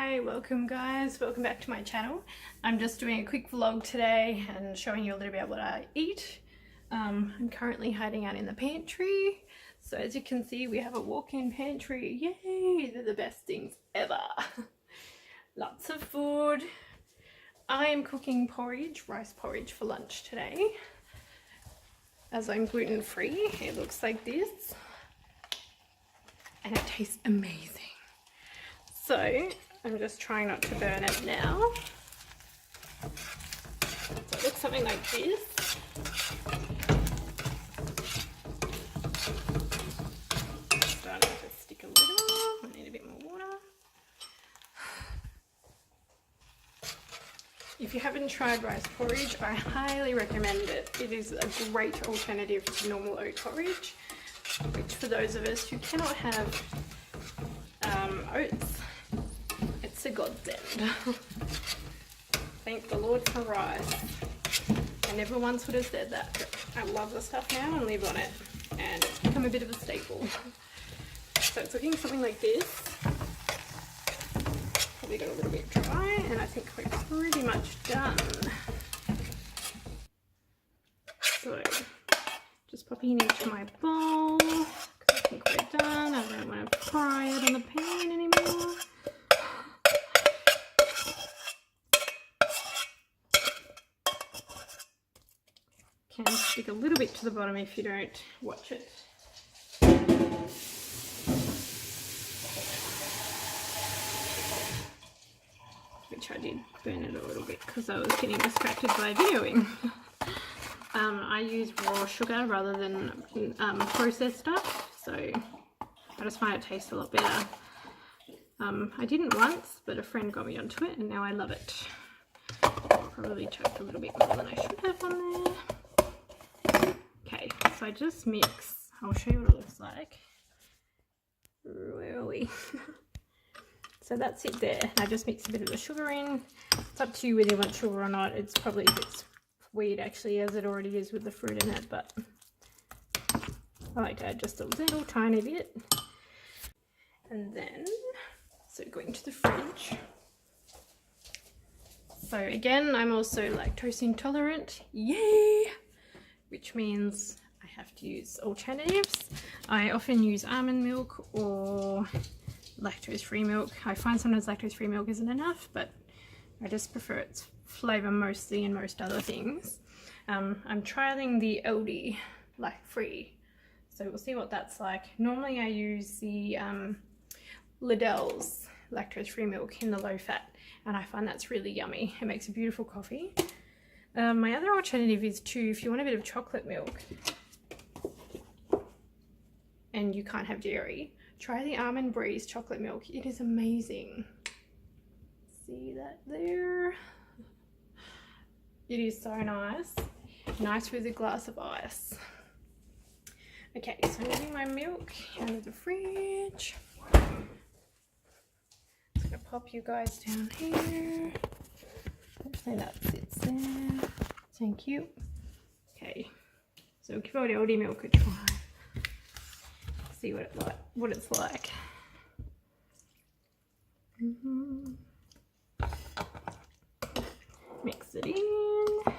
Hi, welcome guys, welcome back to my channel. I'm just doing a quick vlog today and showing you a little bit of what I eat. I'm currently hiding out in the pantry. So as you can see, we have a walk-in pantry. Yay, they're the best things ever. Lots of food. I am cooking porridge, rice porridge for lunch today. As I'm gluten-free, it looks like this. And it tastes amazing. So I'm just trying not to burn it now. So it looks something like this. It's starting to stick a little. I need a bit more water. If you haven't tried rice porridge, I highly recommend it. It is a great alternative to normal oat porridge, which for those of us who cannot have oats, it's a godsend. Thank the Lord for rice. I never once would have said that, but I love the stuff now and live on it, and it's become a bit of a staple. So it's looking something like this. Probably got a little bit dry, and I think we're pretty much done. So just popping it into my bowl, because I think we're done. I don't want to fry it on the pan anymore. Can stick a little bit to the bottom if you don't watch it. Which I did burn it a little bit because I was getting distracted by videoing. I use raw sugar rather than processed stuff, so I just find it tastes a lot better. I didn't once, but a friend got me onto it and now I love it. Probably chucked a little bit more than I should have on there. Okay, so I just mix. I'll show you what it looks like. Where are we? So that's it there. I just mix a bit of the sugar in. It's up to you whether you want sugar or not. It's probably a bit weird actually, as it already is with the fruit in it, but I like to add just a little tiny bit. And then, so going to the fridge. So again, I'm also lactose intolerant. Yay! Which means I have to use alternatives. I often use almond milk or lactose-free milk. I find sometimes lactose-free milk isn't enough, but I just prefer its flavour mostly in most other things. I'm trialling the LD free, so we'll see what that's like. Normally I use the Liddell's lactose-free milk in the low-fat, and I find that's really yummy. It makes a beautiful coffee. My other alternative is if you want a bit of chocolate milk and you can't have dairy, try the Almond Breeze chocolate milk. It is amazing. See that there? It is so nice. Nice with a glass of ice. Okay, so I'm moving my milk out of the fridge. I'm gonna pop you guys down here. Hopefully that sits there. Thank you. Okay, so give old LD milk a try. See what it's like. Mix it in.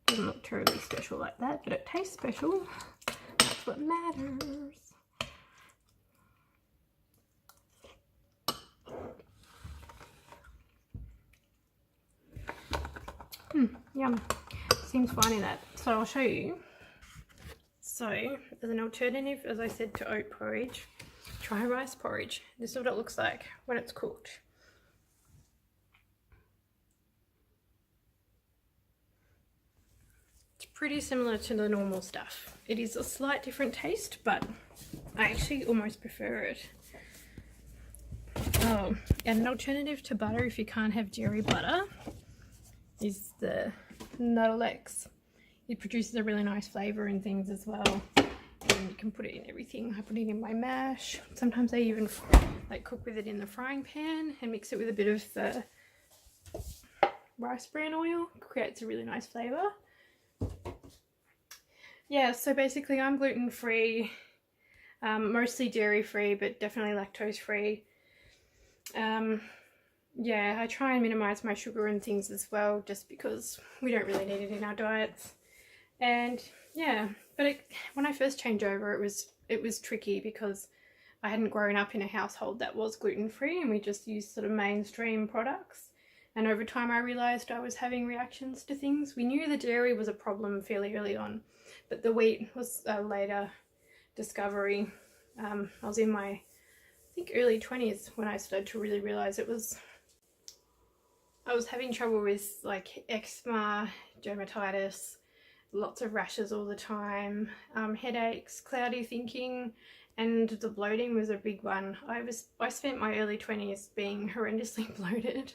Doesn't look terribly special like that, but it tastes special. That's what matters. Yum. Seems fine in that. So I'll show you. So as an alternative, as I said, to oat porridge, try rice porridge. This is what it looks like when it's cooked. It's pretty similar to the normal stuff. It is a slight different taste, but I actually almost prefer it. Oh, and an alternative to butter if you can't have dairy butter is the Nuttelex. It produces a really nice flavour and things as well, and you can put it in everything. I put it in my mash. Sometimes I even like cook with it in the frying pan and mix it with a bit of rice bran oil. It creates a really nice flavour. Yeah, so basically I'm gluten free, mostly dairy free, but definitely lactose free. Yeah, I try and minimize my sugar and things as well, just because we don't really need it in our diets. And yeah, but when I first changed over, it was tricky because I hadn't grown up in a household that was gluten-free, and we just used sort of mainstream products. And over time I realized I was having reactions to things. We knew the dairy was a problem fairly early on, but the wheat was a later discovery. I was in my, I think, early 20s when I started to really realize I was having trouble with like eczema, dermatitis, lots of rashes all the time, headaches, cloudy thinking, and the bloating was a big one. I spent my early 20s being horrendously bloated.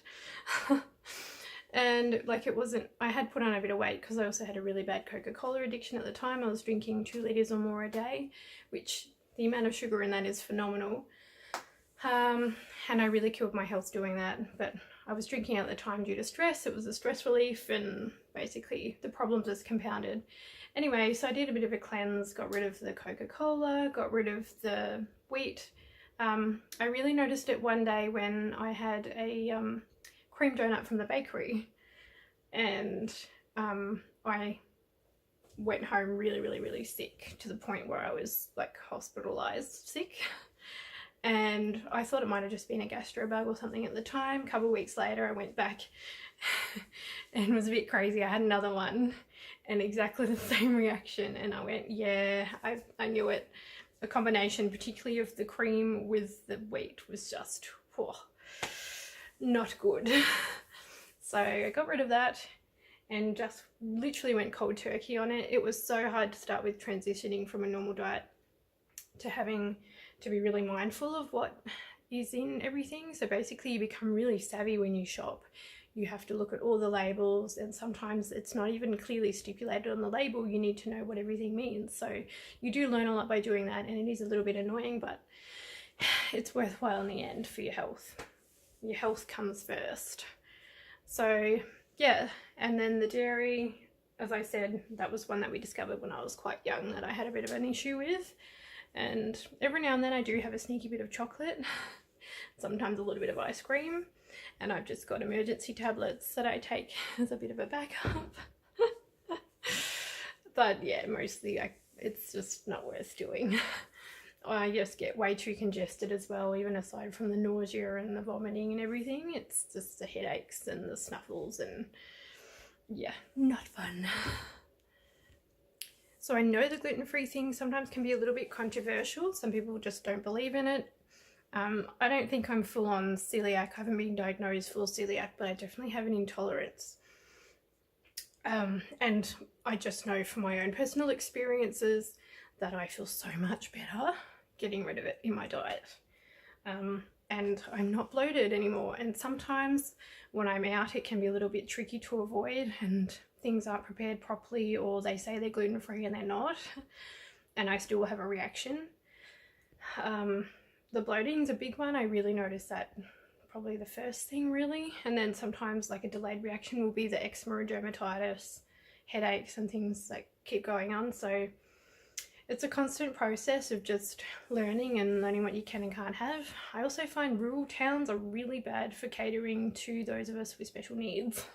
And like I had put on a bit of weight because I also had a really bad Coca-Cola addiction at the time. I was drinking 2 litres or more a day, which the amount of sugar in that is phenomenal. And I really killed my health doing that, but I was drinking at the time due to stress. It was a stress relief, and basically the problems just compounded. Anyway, so I did a bit of a cleanse, got rid of the Coca-Cola, got rid of the wheat. I really noticed it one day when I had a cream donut from the bakery, and I went home really sick, to the point where I was like hospitalized sick. And I thought it might have just been a gastro bug or something at the time. A couple of weeks later I went back and was a bit crazy. I had another one and exactly the same reaction, and I went, yeah, I knew it. A combination particularly of the cream with the wheat was just not good. So I got rid of that and just literally went cold turkey on it. It was so hard to start with, transitioning from a normal diet to having to be really mindful of what is in everything. So basically you become really savvy when you shop. You have to look at all the labels, and sometimes it's not even clearly stipulated on the label. You need to know what everything means. So you do learn a lot by doing that, and it is a little bit annoying, but it's worthwhile in the end for your health. Your health comes first. So yeah, and then the dairy, as I said, that was one that we discovered when I was quite young that I had a bit of an issue with. And every now and then I do have a sneaky bit of chocolate, sometimes a little bit of ice cream, and I've just got emergency tablets that I take as a bit of a backup. But yeah, mostly it's just not worth doing. I just get way too congested as well, even aside from the nausea and the vomiting and everything. It's just the headaches and the snuffles, and yeah, not fun. So I know the gluten-free thing sometimes can be a little bit controversial. Some people just don't believe in it. I don't think I'm full-on celiac. I haven't been diagnosed full celiac, but I definitely have an intolerance. And I just know from my own personal experiences that I feel so much better getting rid of it in my diet. And I'm not bloated anymore. And sometimes when I'm out, it can be a little bit tricky to avoid, and things aren't prepared properly, or they say they're gluten-free and they're not, and I still have a reaction. The bloating's a big one. I really notice that probably the first thing, really. And then sometimes like a delayed reaction will be the eczema or dermatitis, headaches and things that keep going on. So it's a constant process of just learning and learning what you can and can't have. I also find rural towns are really bad for catering to those of us with special needs,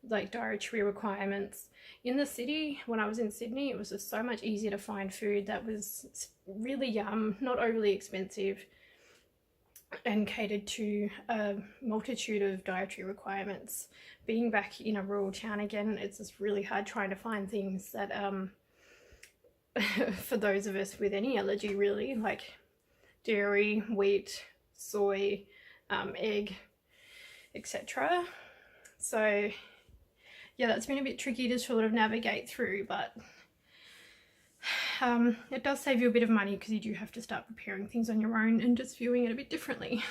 like dietary requirements. In the city, when I was in Sydney, it was just so much easier to find food that was really yum, not overly expensive, and catered to a multitude of dietary requirements. Being back in a rural town again, it's just really hard trying to find things that for those of us with any allergy, really, like dairy, wheat, soy, egg, etc. So yeah, that's been a bit tricky to sort of navigate through, but it does save you a bit of money because you do have to start preparing things on your own and just viewing it a bit differently.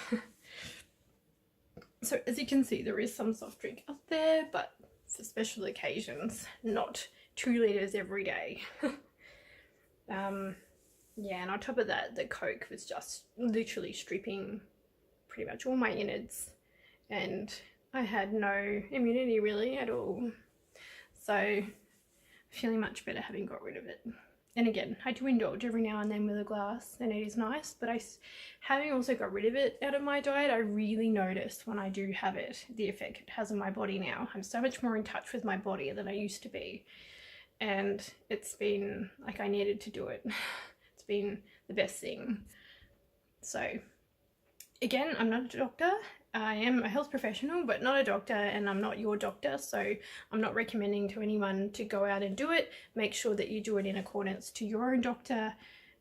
So as you can see, there is some soft drink out there, but for special occasions, not 2 litres every day. Yeah, and on top of that, the Coke was just literally stripping pretty much all my innards, and I had no immunity really at all. So feeling much better having got rid of it. and again, I do indulge every now and then with a glass, and it is nice, but having also got rid of it out of my diet, I really notice when I do have it, the effect it has on my body now. I'm so much more in touch with my body than I used to be, and it's been like I needed to do it. It's been the best thing. So again, I'm not a doctor. I am a health professional, but not a doctor, and I'm not your doctor, so I'm not recommending to anyone to go out and do it. Make sure that you do it in accordance to your own doctor.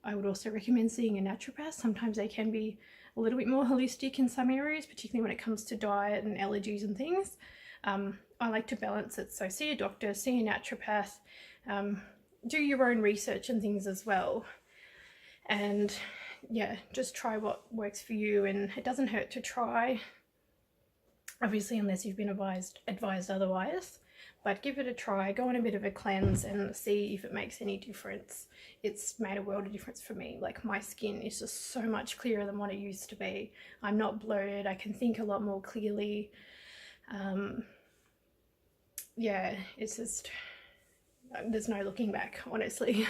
I would also recommend seeing a naturopath. Sometimes they can be a little bit more holistic in some areas, particularly when it comes to diet and allergies and things. I like to balance it, so see a doctor, see a naturopath, do your own research and things as well. And yeah, just try what works for you, and it doesn't hurt to try, obviously, unless you've been advised otherwise. But give it a try, go on a bit of a cleanse and see if it makes any difference. It's made a world of difference for me. Like, my skin is just so much clearer than what it used to be. I'm not bloated, I can think a lot more clearly. Yeah, it's just, there's no looking back, honestly.